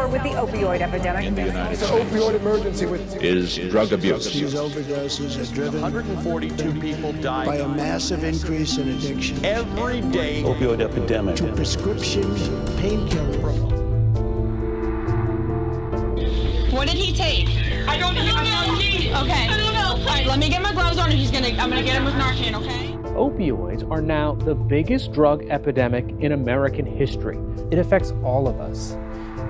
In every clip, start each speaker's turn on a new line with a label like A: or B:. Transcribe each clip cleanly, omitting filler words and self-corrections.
A: war with the opioid epidemic.
B: It's an opioid emergency
C: is drug abuse.
D: These overdoses are driven
E: 142 people died
D: by a massive increase in addiction.
E: Every day.
F: Opioid epidemic.
D: To prescription painkiller.
G: What did he take?
H: I don't know.
G: Okay.
H: I don't know.
G: All right, let me get my gloves on and I'm gonna get him with Narcan, okay?
I: Opioids are now the biggest drug epidemic in American history.
J: It affects all of us,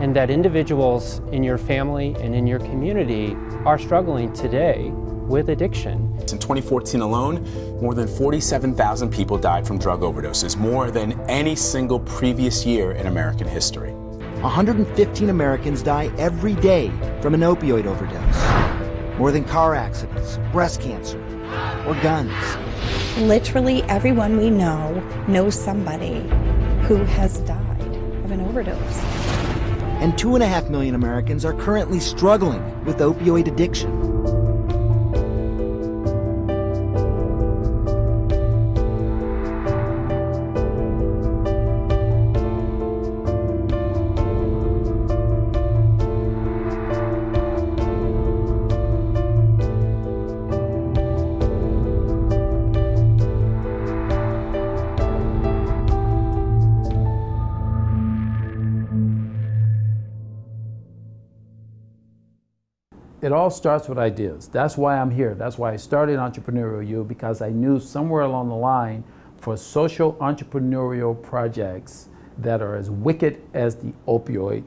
J: and that individuals in your family and in your community are struggling today with addiction.
K: In 2014 alone, more than 47,000 people died from drug overdoses, more than any single previous year in American history.
L: 115 Americans die every day from an opioid overdose. More than car accidents, breast cancer, or guns.
M: Literally everyone we know knows somebody who has died of an overdose.
L: And 2.5 million Americans are currently struggling with opioid addiction.
N: It all starts with ideas. That's why I'm here. That's why I started Entrepreneurial U, because I knew somewhere along the line for social entrepreneurial projects that are as wicked as the opioid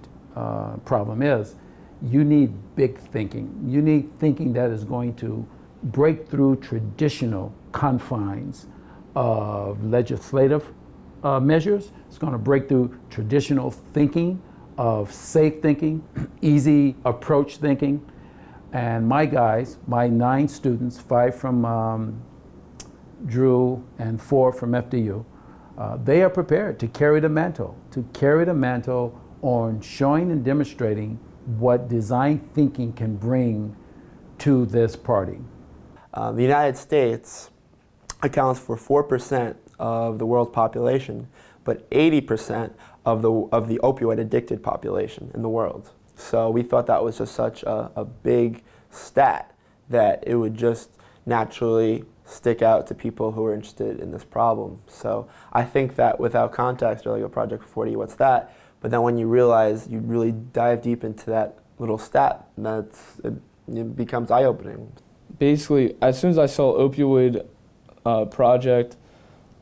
N: problem is, you need big thinking. You need thinking that is going to break through traditional confines of legislative measures. It's going to break through traditional thinking of safe thinking, easy approach thinking. And my guys, my 9 students, 5 from Drew and 4 from FDU, they are prepared to carry the mantle, on showing and demonstrating what design thinking can bring to this party.
O: The United States accounts for 4% of the world's population, but 80% of the opioid addicted population in the world. So we thought that was just such a big stat that it would just naturally stick out to people who are interested in this problem. So I think that without context, you're like, a Project 40, what's that? But then when you realize, you really dive deep into that little stat, it becomes eye-opening.
P: Basically, as soon as I saw Opioid Project,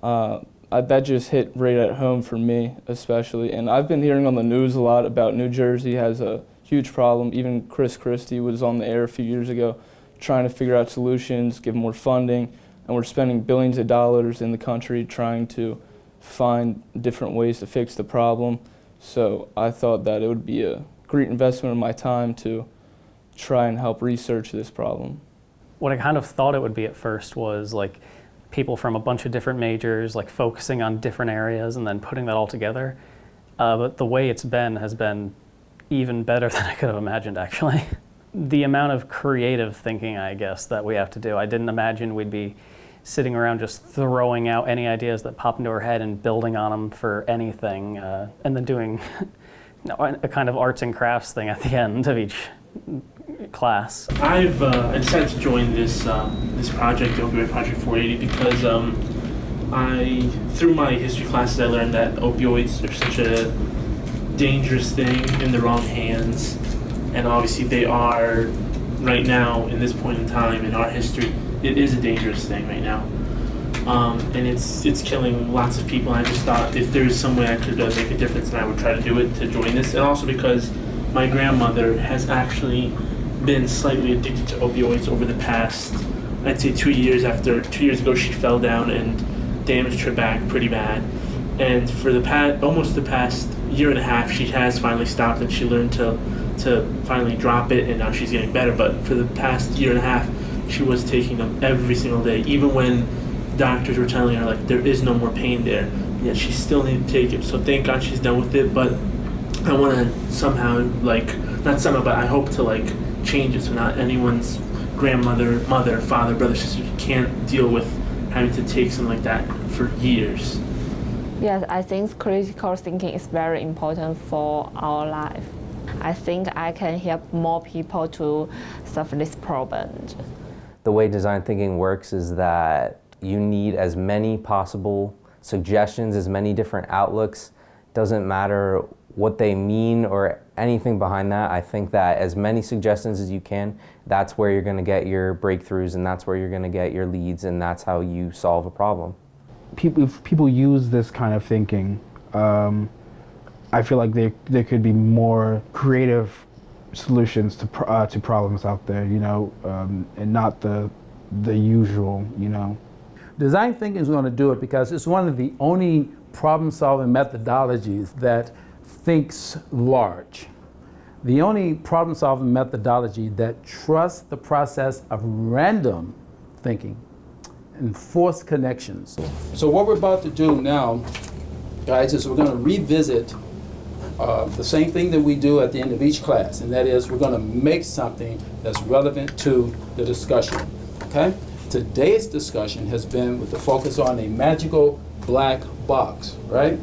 P: that just hit right at home for me, especially. And I've been hearing on the news a lot about New Jersey has a huge problem. Even Chris Christie was on the air a few years ago trying to figure out solutions, give more funding, and we're spending billions of dollars in the country trying to find different ways to fix the problem. So I thought that it would be a great investment of my time to try and help research this problem.
Q: What I kind of thought it would be at first was like people from a bunch of different majors, like focusing on different areas and then putting that all together. But the way it's been has been even better than I could have imagined, actually. The amount of creative thinking, I guess, that we have to do. I didn't imagine we'd be sitting around just throwing out any ideas that pop into our head and building on them for anything, and then doing a kind of arts and crafts thing at the end of each class.
R: I decided to join this project, the Opioid Project 480, because through my history classes, I learned that opioids are such a dangerous thing in the wrong hands, and obviously they are right now in this point in time in our history. It is a dangerous thing right now, and it's killing lots of people. And I just thought if there's some way I could make a difference, then I would try to do it to join this. And also because my grandmother has actually been slightly addicted to opioids over the past, I'd say 2 years. 2 years ago, she fell down and damaged her back pretty bad. And for almost the past year and a half, she has finally stopped, and she learned to finally drop it, and now she's getting better. But for the past year and a half, she was taking them every single day, even when doctors were telling her like there is no more pain there. Yet she still needed to take it. So thank God she's done with it. But I want to somehow but I hope to change it so not anyone's grandmother, mother, father, brother, sister can't deal with having to take something like that for years.
S: Yes, I think critical thinking is very important for our life.
A: I think I can help more people to solve this problem.
C: The way design thinking works is that you need as many possible suggestions, as many different outlooks. Doesn't matter what they mean or anything behind that. I think that as many suggestions as you can, that's where you're going to get your breakthroughs, and that's where you're going to get your leads, and that's how you solve a problem.
F: If people use this kind of thinking, I feel like there could be more creative solutions to problems out there, you know, and not the usual, you know.
N: Design thinking is going to do it because it's one of the only problem-solving methodologies that thinks large. The only problem-solving methodology that trusts the process of random thinking and forced connections. So what we're about to do now, guys, is we're going to revisit the same thing that we do at the end of each class, and that is we're going to make something that's relevant to the discussion, okay? Today's discussion has been with the focus on a magical black box, right?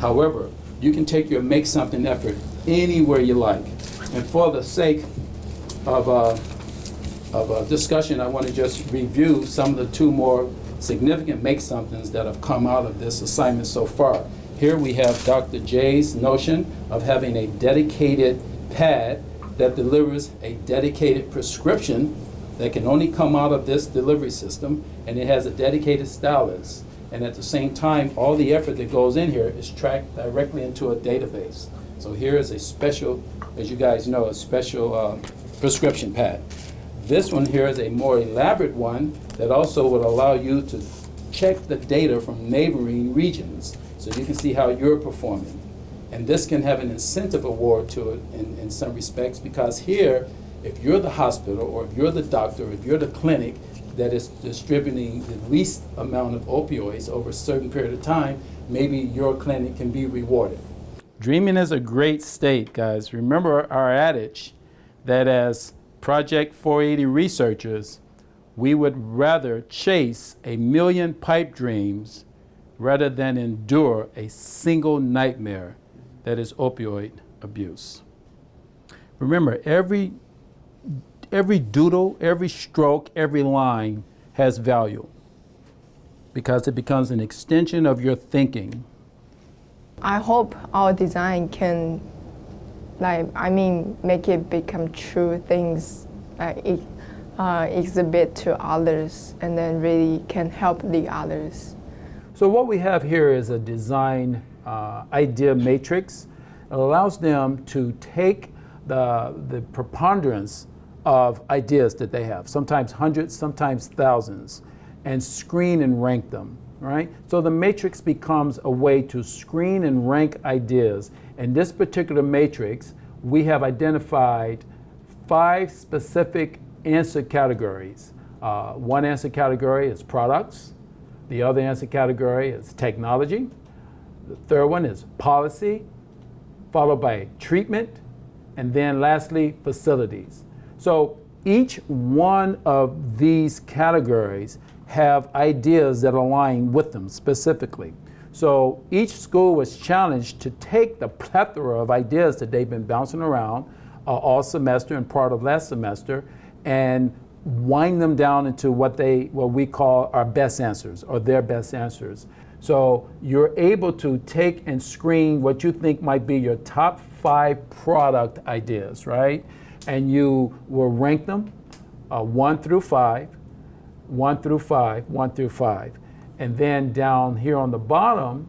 N: However, you can take your make something effort anywhere you like. And for the sake of discussion, I want to just review some of the two more significant make somethings that have come out of this assignment so far. Here we have Dr. J's notion of having a dedicated pad that delivers a dedicated prescription that can only come out of this delivery system, and it has a dedicated stylus. And at the same time, all the effort that goes in here is tracked directly into a database. So here is a special, as you guys know, a special prescription pad. This one here is a more elaborate one that also would allow you to check the data from neighboring regions so you can see how you're performing. And this can have an incentive award to it in some respects, because here, if you're the hospital or if you're the doctor, if you're the clinic that is distributing the least amount of opioids over a certain period of time, maybe your clinic can be rewarded. Dreaming is a great state, guys. Remember our adage that as Project 480 researchers, we would rather chase 1,000,000 pipe dreams rather than endure a single nightmare that is opioid abuse. Remember, every doodle, every stroke, every line has value because it becomes an extension of your thinking.
H: I hope our design can, make it become true things, exhibit to others, and then really can help the others.
N: So what we have here is a design idea matrix. It allows them to take the preponderance of ideas that they have, sometimes hundreds, sometimes thousands, and screen and rank them, right? So the matrix becomes a way to screen and rank ideas. In this particular matrix, we have identified 5 specific answer categories. One answer category is products. The other answer category is technology. The third one is policy, followed by treatment, and then lastly, facilities. So each one of these categories have ideas that align with them specifically. So each school was challenged to take the plethora of ideas that they've been bouncing around all semester and part of last semester and wind them down into what we call our best answers or their best answers. So you're able to take and screen what you think might be your top 5 product ideas, right? And you will rank them 1 through 5, 1 through 5, 1 through 5. And then down here on the bottom,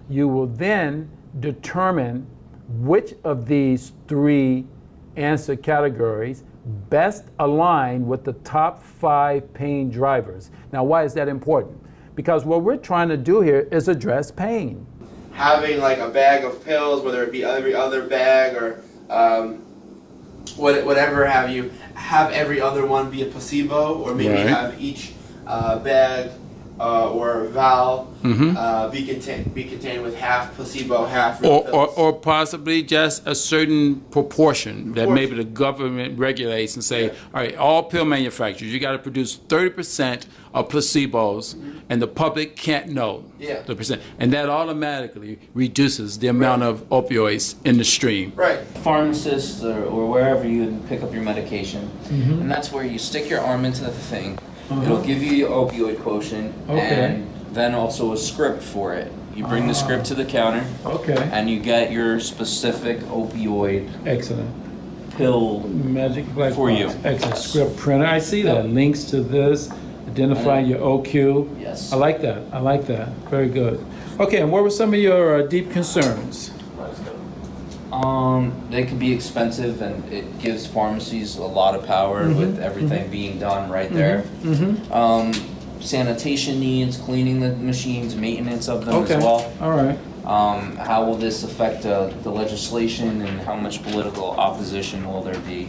N: you will then determine which of these 3 answer categories best align with the top 5 pain drivers. Now, why is that important? Because what we're trying to do here is address pain.
O: Having like a bag of pills, whether it be every other bag or whatever have you, have every other one be a placebo, or maybe have each bag or Val be contained with half placebo, half real pills.
N: Or possibly just a certain proportion that maybe the government regulates and say, all right, all pill manufacturers, you got to produce 30% of placebos, and the public can't know the percent. And that automatically reduces the amount of opioids in the stream.
O: Right.
S: Pharmacists or wherever you pick up your medication, and that's where you stick your arm into the thing. It'll give you your opioid quotient and then also a script for it. You bring the script to the counter, and you get your specific opioid pill
N: Magic black
S: for
N: box.
S: you.
N: Excellent. Script printer. I see that. Links to this, identifying your OQ.
S: Yes.
N: I like that. I like that. Very good. Okay, and what were some of your deep concerns?
S: They can be expensive, and it gives pharmacies a lot of power with everything being done right there. Sanitation needs, cleaning the machines, maintenance of them as well.
N: All right.
S: How will this affect the legislation, and how much political opposition will there be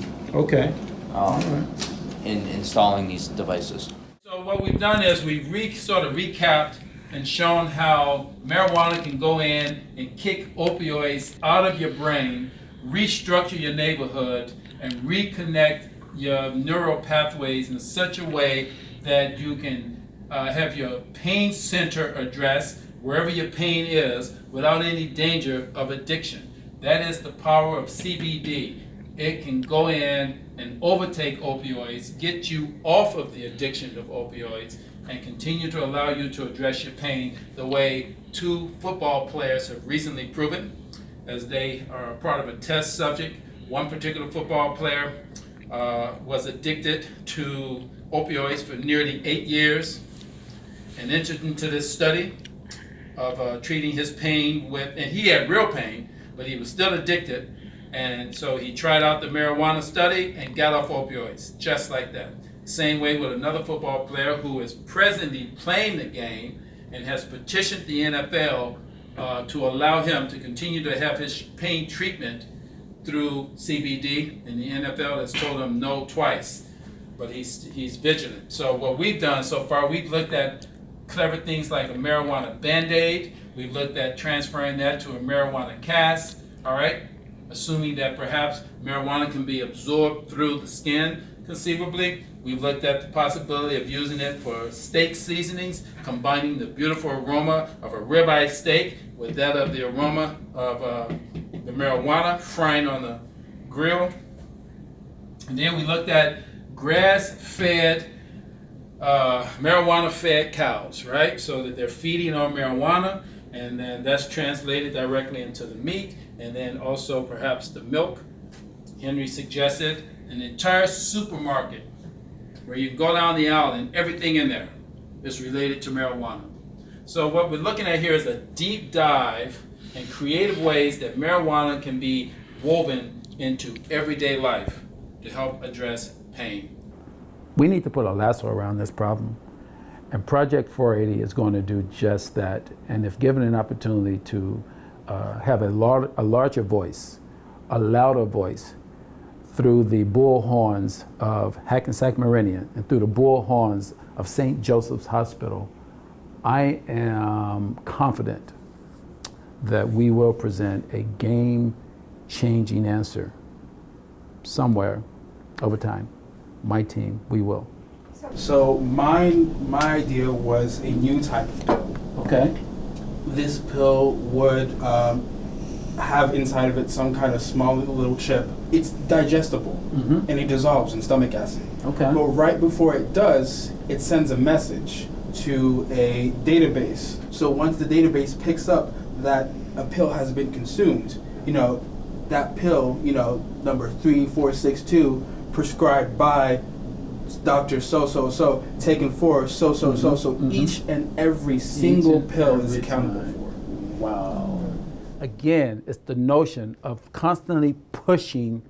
S: in installing these devices?
N: So what we've done is we've sort of recapped and shown how marijuana can go in and kick opioids out of your brain, restructure your neighborhood, and reconnect your neural pathways in such a way that you can have your pain center addressed wherever your pain is without any danger of addiction. That is the power of CBD. It can go in and overtake opioids, get you off of the addiction of opioids, and continue to allow you to address your pain the way 2 football players have recently proven, as they are part of a test subject. One particular football player was addicted to opioids for nearly 8 years and entered into this study of treating his pain with, and he had real pain, but he was still addicted. And so he tried out the marijuana study and got off opioids, just like that. Same way with another football player who is presently playing the game and has petitioned the NFL to allow him to continue to have his pain treatment through CBD, and the NFL has told him no twice, but he's vigilant. So what we've done so far, we've looked at clever things like a marijuana Band-Aid. We've looked at transferring that to a marijuana cast, all right? Assuming that perhaps marijuana can be absorbed through the skin, conceivably. We've looked at the possibility of using it for steak seasonings, combining the beautiful aroma of a ribeye steak with that of the aroma of the marijuana, frying on the grill. And then we looked at grass-fed, marijuana-fed cows, right? So that they're feeding on marijuana, and then that's translated directly into the meat, and then also perhaps the milk. Henry suggested an entire supermarket where you can go down the aisle and everything in there is related to marijuana. So what we're looking at here is a deep dive in creative ways that marijuana can be woven into everyday life to help address pain. We need to put a lasso around this problem, and Project 480 is going to do just that. And if given an opportunity to have a larger voice, a louder voice, through the bullhorns of Hackensack Meridian and through the bullhorns of St. Joseph's Hospital, I am confident that we will present a game-changing answer somewhere over time. My team, we will.
F: So my idea was a new type of pill.
N: Okay.
F: This pill would have inside of it some kind of small little chip. It's digestible and it dissolves in stomach acid.
N: Okay.
F: But right before it does, it sends a message to a database. So once the database picks up that a pill has been consumed, that pill, number 3462, prescribed by Dr. So, taken for so. Each and every single pill is accountable for.
N: Wow. Again, it's the notion of constantly pushing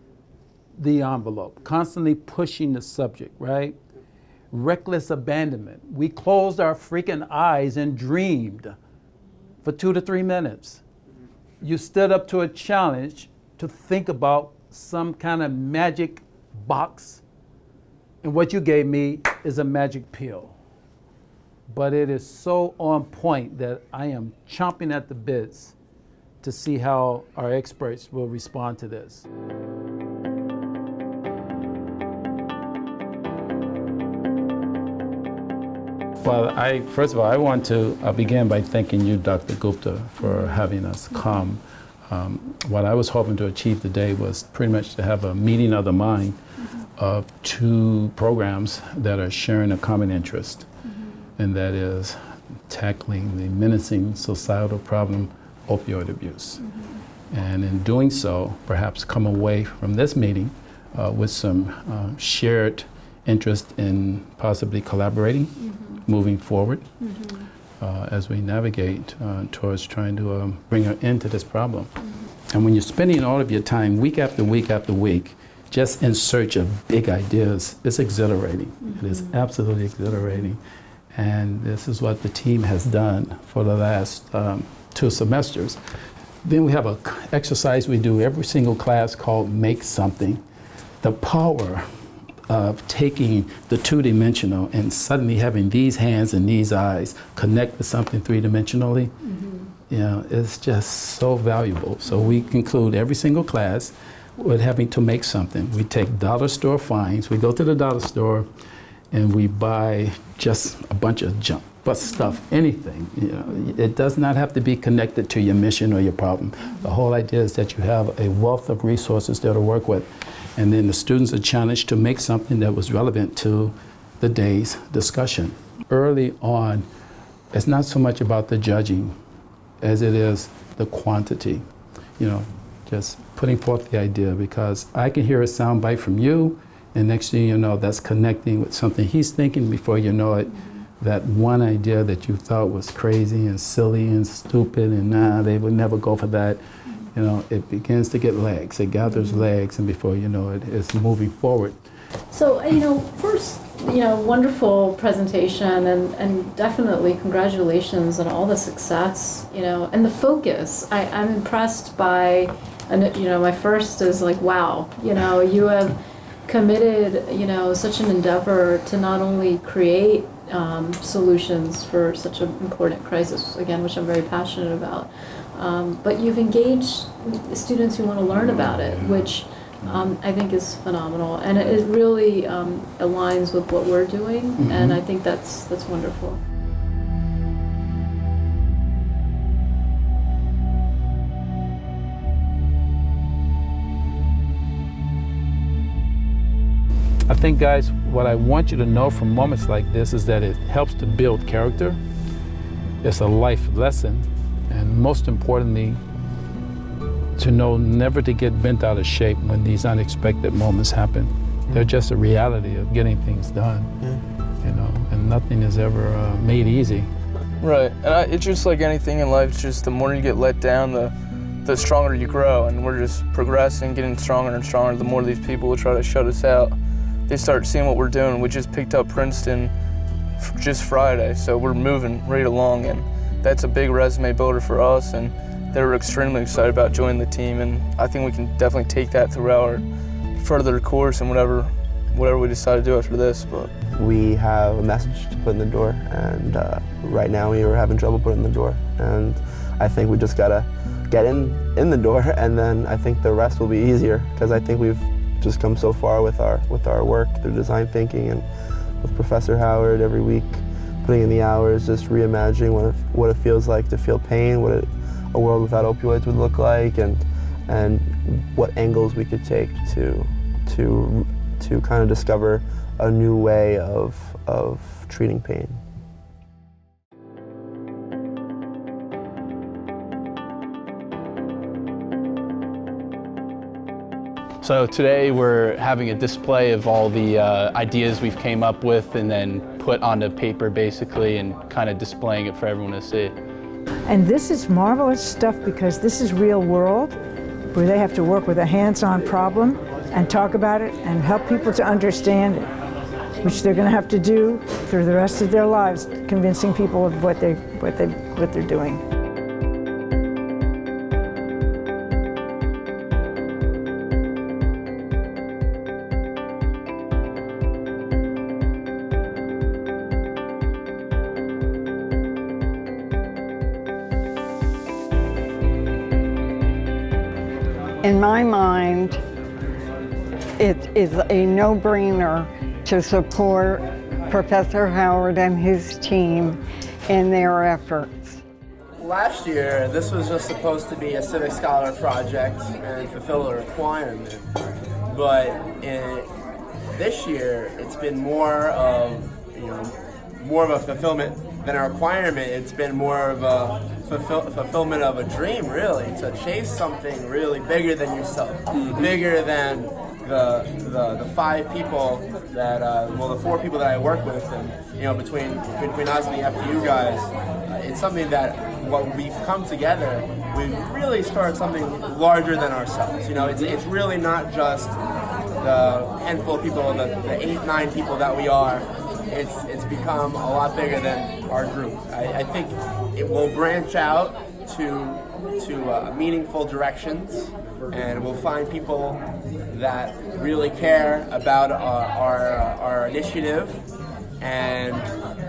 N: the envelope, constantly pushing the subject, right? Reckless abandonment. We closed our freaking eyes and dreamed for 2 to 3 minutes. You stood up to a challenge to think about some kind of magic box, and what you gave me is a magic pill. but it is so on point that I am chomping at the bits to see how our experts will respond to this. Well, first of all, I want to begin by thanking you, Dr. Gupta, for having us come. What I was hoping to achieve today was pretty much to have a meeting of the mind of two programs that are sharing a common interest, and that is tackling the menacing societal problem, opioid abuse. And in doing so, perhaps come away from this meeting with some shared interest in possibly collaborating, moving forward as we navigate towards trying to bring an end to this problem. And when you're spending all of your time week after week after week just in search of big ideas, it's exhilarating. It is absolutely exhilarating. And this is what the team has done for the last 2 semesters. Then we have an exercise we do every single class called Make Something. The power of taking the two-dimensional and suddenly having these hands and these eyes connect to something three-dimensionally, you know, it's just so valuable. So we conclude every single class with having to make something. We take dollar store finds, we go to the dollar store and we buy just a bunch of junk, but stuff, anything. You know, it does not have to be connected to your mission or your problem. The whole idea is that you have a wealth of resources there to work with. And then the students are challenged to make something that was relevant to the day's discussion. Early on, it's not so much about the judging as it is the quantity. You know, just putting forth the idea, because I can hear a sound bite from you, and next thing you know, that's connecting with something he's thinking. Before you know it, that one idea that you thought was crazy and silly and stupid and nah, they would never go for that, you know, it begins to get legs. It gathers legs, and before you know it, it's moving forward.
T: So, you know, first, you know, wonderful presentation, and definitely congratulations on all the success, you know, and the focus. I'm impressed by, and you know, my first is like, wow, you know, you have committed, you know, such an endeavor to not only create solutions for such an important crisis, again, which I'm very passionate about, but you've engaged students who want to learn about it, which I think is phenomenal, and it really aligns with what we're doing, and I think that's wonderful.
N: I think, guys, what I want you to know from moments like this is that it helps to build character. It's a life lesson, and most importantly, to know never to get bent out of shape when these unexpected moments happen. They're just a reality of getting things done, you know, and nothing is ever made easy.
P: Right, and it's just like anything in life, it's just the more you get let down, the stronger you grow, and we're just progressing, getting stronger and stronger. The more these people will try to shut us out, they start seeing what we're doing. We just picked up Princeton just Friday, so we're moving right along, and that's a big resume builder for us, and they were extremely excited about joining the team, and I think we can definitely take that through our further course and whatever we decide to do after this. But
O: we have a message to put in the door, and right now we are having trouble putting in the door, and I think we just gotta get in the door, and then I think the rest will be easier, because I think we've just come so far with our work through design thinking, and with Professor Howard every week putting in the hours, just reimagining what it feels like to feel pain, what a world without opioids would look like, and what angles we could take to kind of discover a new way of treating pain.
U: So today we're having a display of all the ideas we've came up with and then put onto paper basically, and kind of displaying it for everyone to see.
V: And this is marvelous stuff, because this is real world where they have to work with a hands-on problem and talk about it and help people to understand it, which they're going to have to do for the rest of their lives, convincing people of what they're doing.
B: In my mind, it is a no-brainer to support Professor Howard and his team in their efforts.
O: Last year, this was just supposed to be a Civic Scholar project and fulfill a requirement. But this year, it's been more of a fulfillment than a requirement. It's been more of a fulfillment of a dream, really, to chase something really bigger than yourself, bigger than the 5 people that, the 4 people that I work with, and between us and the FDU guys, it's something that when we've come together, we really start something larger than ourselves. It's really not just the handful of people, the 8, 9 people that we are. It's become a lot bigger than our group. I think it will branch out to meaningful directions, and we'll find people that really care about our initiative, and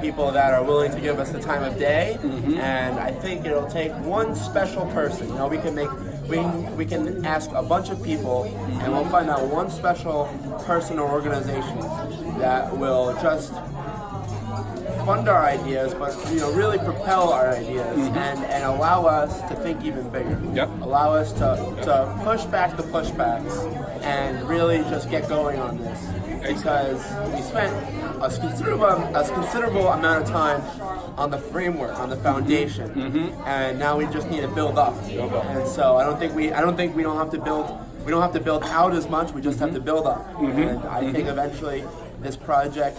O: people that are willing to give us the time of day. And I think it'll take one special person. We can ask a bunch of people, and we'll find out one special person or organization that will just fund our ideas, but really propel our ideas and allow us to think even bigger. Allow us to push back the pushbacks and really just get going on this. Because we spent a considerable amount of time on the framework, on the foundation, and now we just need to build up. And so I don't think we don't have to build. We don't have to build out as much. We just have to build up. And I think eventually this project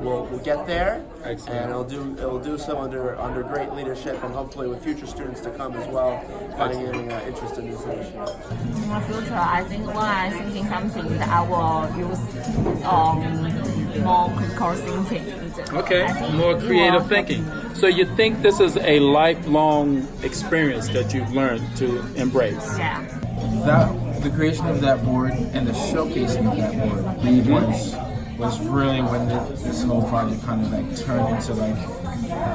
O: will get there, and it'll do so under great leadership, and hopefully with future students to come as well, finding interest in this initiative.
A: In the future, I think when I'm thinking something that I will use more critical thinking.
E: Okay, more creative thinking. So you think this is a lifelong experience that you've learned to embrace?
A: Yeah.
W: The creation of that board and the showcasing of that board was really when this whole project kind of turned into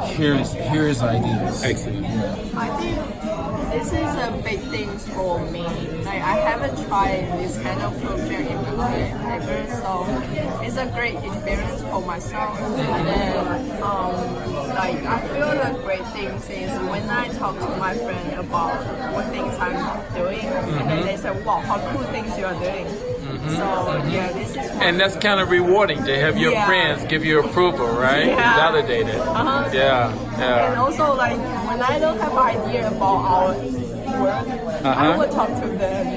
W: here's ideas.
E: Excellent.
H: I think this is a big thing for me. I haven't tried this kind of project in my life ever, so it's a great experience for myself. And then, I feel the great things is when I talk to my friend about what things I'm doing, and then they say, "Wow, how cool things you are doing." So yeah, this is.
E: And that's kind of rewarding to have your friends give you approval, right?
H: Yeah.
E: Validate it. Yeah.
H: And also, when I don't have idea about our work, I will talk to them.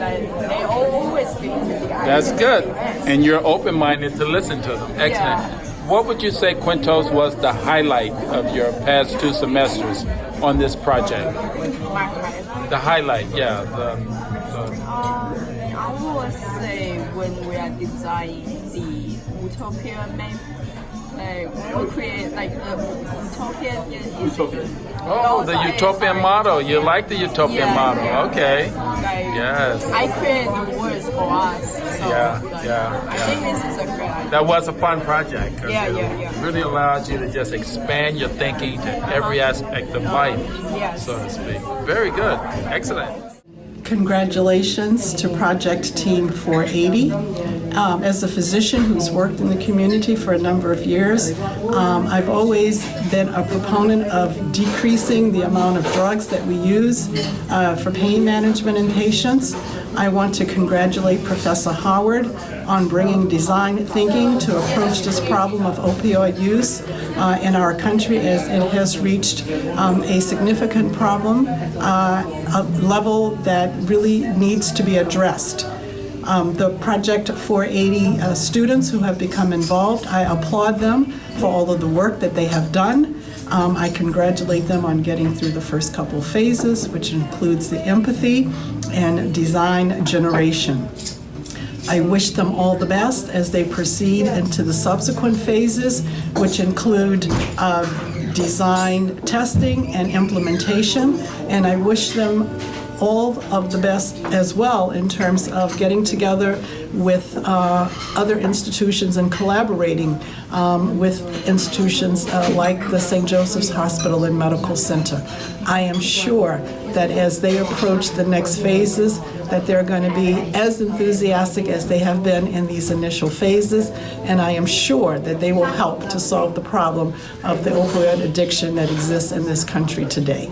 H: They always give me the idea.
E: That's good. And you're open-minded to listen to them. Excellent.
H: Yeah.
E: What would you say, Quintos, was the highlight of your past 2 semesters on this project?
H: My highlight?
E: The highlight, yeah.
H: I would say when we are designing the utopia map, we create the utopia.
E: Oh, the utopian model. You like the utopian model.
H: Yeah.
E: Okay. Yes.
H: I create the words for us. So I think this is a great idea.
E: That was a fun project.
H: Yeah.
E: It really allows you to just expand your thinking to every aspect of life, so to speak. Very good. Excellent.
X: Congratulations to Project Team 480. As a physician who's worked in the community for a number of years, I've always been a proponent of decreasing the amount of drugs that we use for pain management in patients. I want to congratulate Professor Howard on bringing design thinking to approach this problem of opioid use in our country, as it has reached a significant problem, a level that really needs to be addressed. The Project 480 students who have become involved, I applaud them for all of the work that they have done. I congratulate them on getting through the first couple phases, which includes the empathy and design generation. I wish them all the best as they proceed into the subsequent phases, which include design testing and implementation, and I wish them all of the best as well in terms of getting together with other institutions and collaborating with institutions like the St. Joseph's Hospital and Medical Center. I am sure that as they approach the next phases, that they're going to be as enthusiastic as they have been in these initial phases, and I am sure that they will help to solve the problem of the opioid addiction that exists in this country today.